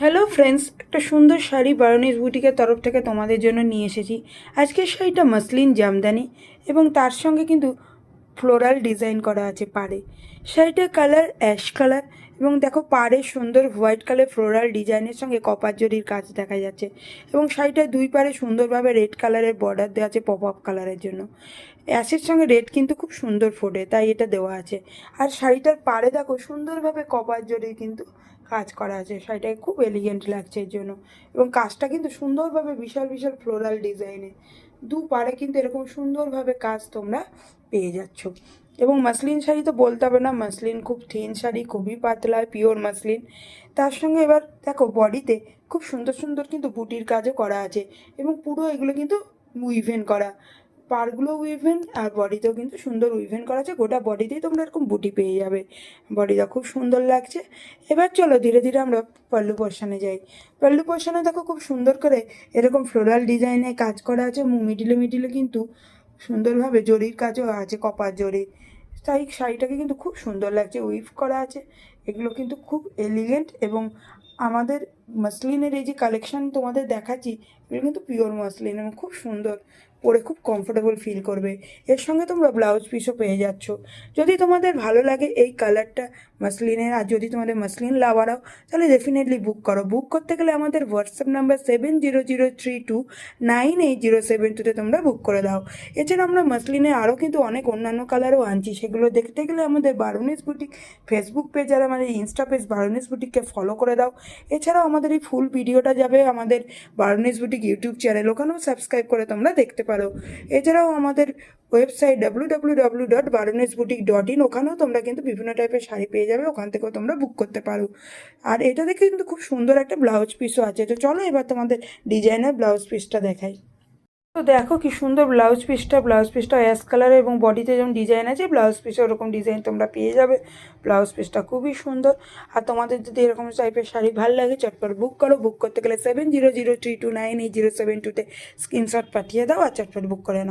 Hello friends, একটা সুন্দর শাড়ি বারোনিস বুটিকের তরফ থেকে তোমাদের জন্য নিয়ে এসেছি। আজকের শাড়িটা মসলিন জামদানি এবং তার সঙ্গে কিন্তু ফ্লোরাল ডিজাইন করা আছে পাড়ে। শাড়িটার কালার অ্যাশ কালার এবং দেখো পাড়ে সুন্দর হোয়াইট কালার ফ্লোরাল ডিজাইনের সঙ্গে কপার জরির কাজ দেখা যাচ্ছে এবং শাড়িটার দুই পাড়ে সুন্দরভাবে রেড কালারের বর্ডার দেওয়া আছে পপ আপ কালারের জন্য। অ্যাশের সঙ্গে রেড কিন্তু খুব সুন্দর ফোটে, তাই এটা দেওয়া আছে। আর শাড়িটার পাড়ে দেখো সুন্দরভাবে কপার জরির কিন্তু কাজ করা আছে, শাড়িটাকে খুব এলিগেন্ট লাগছে এর জন্য। এবং কাজটা কিন্তু সুন্দরভাবে বিশাল বিশাল ফ্লোরাল ডিজাইনে দু পাড়ে কিন্তু এরকম সুন্দরভাবে কাজ তোমরা পেয়ে যাচ্ছ। এবং মাসলিন শাড়ি তো বলতে হবে না, মাসলিন খুব থিন শাড়ি, খুবই পাতলা পিওর মাসলিন। তার সঙ্গে এবার দেখো বডিতে খুব সুন্দর সুন্দর কিন্তু বুটির কাজও করা আছে এবং পুরো এগুলো কিন্তু উইভেন করা, পাড়গুলো উইভেন আর বডিতেও কিন্তু সুন্দর উইভেন করা আছে। গোটা বডিতেই তোমরা এরকম বুটি পেয়ে যাবে, বডিটা খুব সুন্দর লাগছে। এবার চলো ধীরে ধীরে আমরা পল্লু পোর্শনে যাই। পল্লু পোর্শনে দেখো খুব সুন্দর করে এরকম ফ্লোরাল ডিজাইনে কাজ করা আছে এবং মিডিলে মিডিলে কিন্তু সুন্দরভাবে জরির কাজও আছে, কপার জরি। তাই শাড়িটাকে কিন্তু খুব সুন্দর লাগছে, উইভ করা আছে। এগুলো কিন্তু খুব এলিগেন্ট এবং আমাদের মাসলিনের এই যে কালেকশান তোমাদের দেখাচ্ছি, এগুলো কিন্তু পিওর মাসলিন এবং খুব সুন্দর, পরে খুব কমফোর্টেবল ফিল করবে। এর সঙ্গে তোমরা ব্লাউজ পিসও পেয়ে যাচ্ছ। যদি তোমাদের ভালো লাগে এই কালারটা মাসলিনের, আর যদি তোমাদের মাসলিন লাভারাও, তাহলে ডেফিনেটলি বুক করো। বুক করতে গেলে আমাদের হোয়াটসঅ্যাপ নাম্বার 7003298807 তোমরা বুক করে দাও। এছাড়া আমরা মাসলিনে আরও কিন্তু অনেক অন্যান্য কালারও আনছি, সেগুলো দেখতে গেলে আমাদের বারোনিস বুটিক ফেসবুক পেজ আর আমাদের ইনস্টা পেজ বারোনিস বুটিককে ফলো করে দাও। এছাড়াও আমাদের এই ফুল ভিডিওটা যাবে আমাদের বারোনিস বুটিক ইউটিউব চ্যানেল, ওখানেও সাবস্ক্রাইব করে তোমরা দেখতে পারো। এছাড়াও আমাদের ওয়েবসাইট www.baronesboutique.in, ওখানেও তোমরা কিন্তু বিভিন্ন টাইপের শাড়ি পেয়ে যাবে, ওখান থেকেও তোমরা বুক করতে পারো। আর এটা দেখে কিন্তু খুব সুন্দর একটা ব্লাউজ পিসও আছে। তো চলো এবার তোমাদের ডিজাইনার ব্লাউজ পিসটা দেখাই। তো দেখো কি সুন্দর ব্লাউজ পিসটা অ্যাশ কালার এবং বডিতে যেমন ডিজাইন আছে, ব্লাউজ পিসে ওরকম ডিজাইন তোমরা পেয়ে যাবে। ব্লাউজ পিসটা খুবই সুন্দর। আর তোমাদের যদি এরকম টাইপের শাড়ি ভালো লাগে চটপট বুক করো। বুক করতে গেলে 7003298072 স্ক্রিনশট পাঠিয়ে দাও আর চটপট বুক করে নাও।